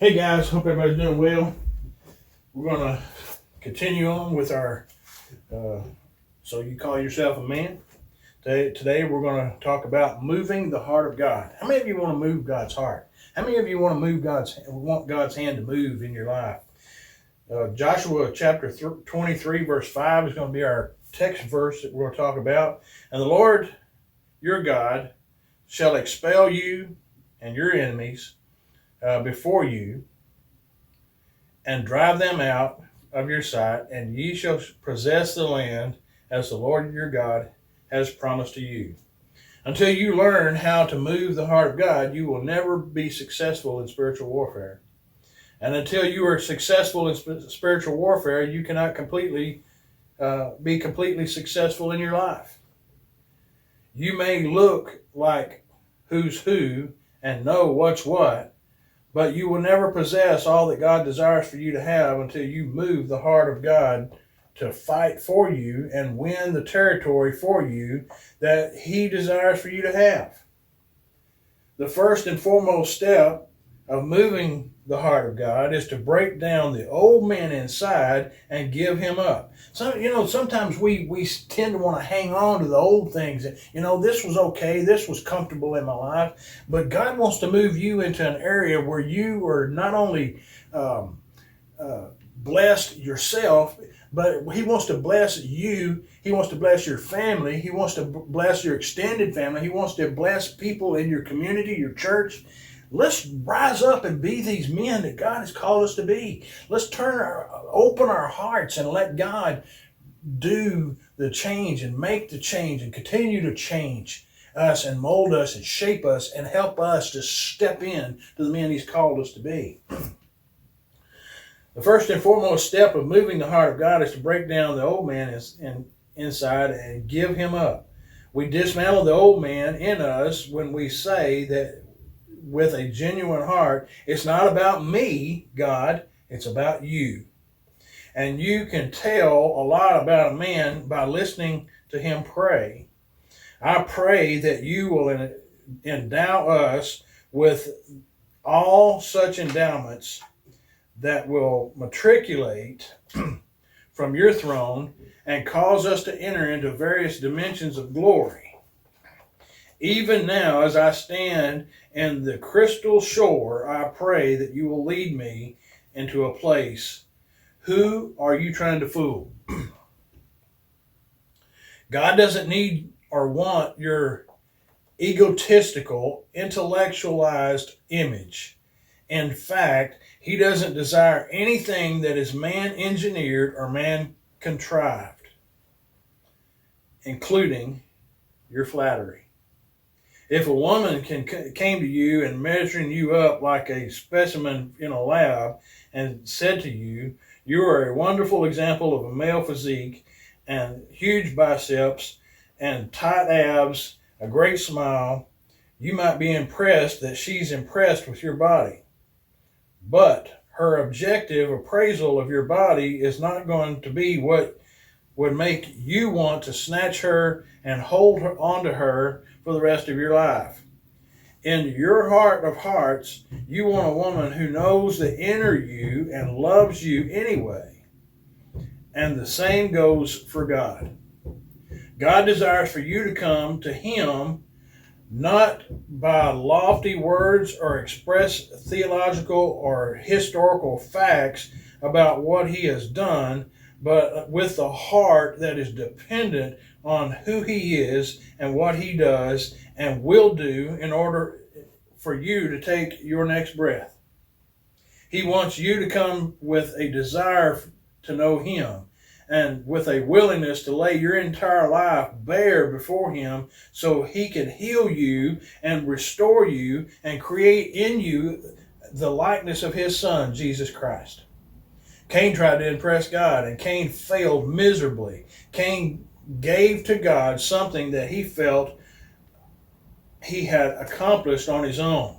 Hey guys, hope everybody's doing well. We're going to continue on with our So You Call Yourself a Man. Today we're going to talk about moving the heart of God. How many of you want to move God's heart? How many of you want God's hand to move in your life? Joshua chapter 23 verse 5 is going to be our text verse that we're going to talk about. And the Lord your God shall expel you and your enemies before you, and drive them out of your sight, and ye shall possess the land as the Lord your God has promised to you. Until you learn how to move the heart of God, you will never be successful in spiritual warfare. And until you are successful in spiritual warfare, you cannot be completely successful in your life. You may look like who's who and know what's what, but you will never possess all that God desires for you to have until you move the heart of God to fight for you and win the territory for you that He desires for you to have. The first and foremost step of moving the heart of God is to break down the old man inside and give him up. So, sometimes we tend to want to hang on to the old things. This was okay, this was comfortable in my life, but God wants to move you into an area where you are not only blessed yourself, but He wants to bless you. He wants to bless your family. He wants to bless your extended family. He wants to bless people in your community, your church. Let's rise up and be these men that God has called us to be. Let's open our hearts and let God do the change and make the change and continue to change us and mold us and shape us and help us to step in to the men He's called us to be. The first and foremost step of moving the heart of God is to break down the old man inside and give him up. We dismantle the old man in us when we say that with a genuine heart, it's not about me, God, it's about you. And you can tell a lot about a man by listening to him pray. I pray that you will endow us with all such endowments that will matriculate from your throne and cause us to enter into various dimensions of glory. Even now, as I stand in the crystal shore, I pray that you will lead me into a place. Who are you trying to fool? God doesn't need or want your egotistical, intellectualized image. In fact, He doesn't desire anything that is man-engineered or man-contrived, including your flattery. If a woman came to you and measuring you up like a specimen in a lab and said to you, you are a wonderful example of a male physique and huge biceps and tight abs, a great smile, you might be impressed that she's impressed with your body. But her objective appraisal of your body is not going to be what would make you want to snatch her and hold her onto her for the rest of your life. In your heart of hearts, you want a woman who knows the inner you and loves you anyway. And the same goes for God. God desires for you to come to Him not by lofty words or express theological or historical facts about what He has done, but with the heart that is dependent on who He is and what He does and will do in order for you to take your next breath. He wants you to come with a desire to know Him and with a willingness to lay your entire life bare before Him so He can heal you and restore you and create in you the likeness of His Son, Jesus Christ. Cain tried to impress God, and Cain failed miserably. Cain gave to God something that he felt he had accomplished on his own.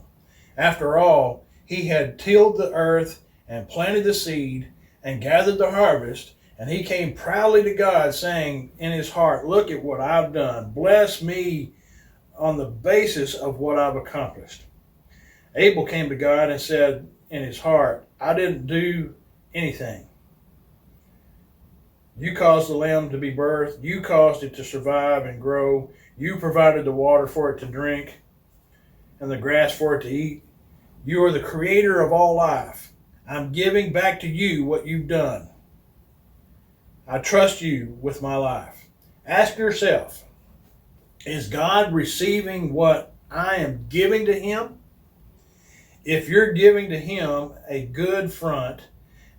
After all, he had tilled the earth and planted the seed and gathered the harvest, and he came proudly to God saying in his heart, look at what I've done. Bless me on the basis of what I've accomplished. Abel came to God and said in his heart, I didn't do anything. You caused the lamb to be birthed. You caused it to survive and grow. You provided the water for it to drink and the grass for it to eat. You are the creator of all life. I'm giving back to you what you've done. I trust you with my life. Ask yourself, is God receiving what I am giving to him? If you're giving to him a good front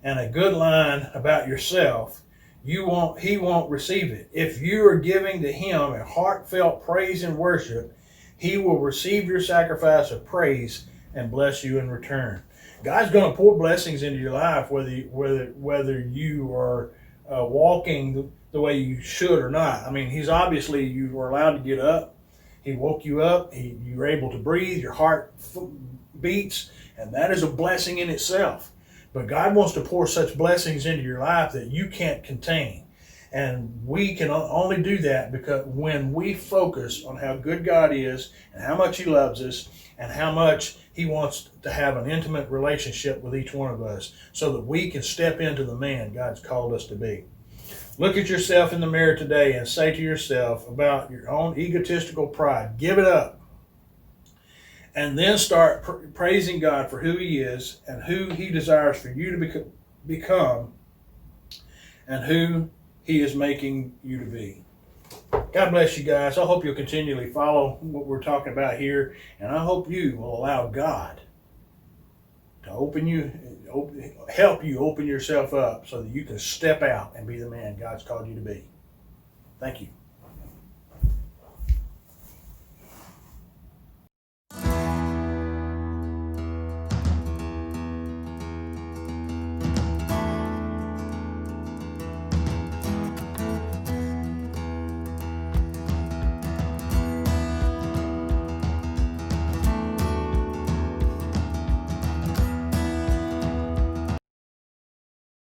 and a good line about yourself, he won't receive it. If you are giving to him a heartfelt praise and worship, he will receive your sacrifice of praise and bless you in return. God's going to pour blessings into your life whether you are walking the way you should or not. I mean, you were allowed to get up. He woke you up. You were able to breathe. Your heart beats, and that is a blessing in itself. But God wants to pour such blessings into your life that you can't contain. And we can only do that because when we focus on how good God is and how much he loves us and how much he wants to have an intimate relationship with each one of us so that we can step into the man God's called us to be. Look at yourself in the mirror today and say to yourself about your own egotistical pride, give it up. And then start praising God for who he is and who he desires for you to become and who he is making you to be. God bless you guys. I hope you'll continually follow what we're talking about here, and I hope you will allow God to help you open yourself up so that you can step out and be the man God's called you to be. Thank you.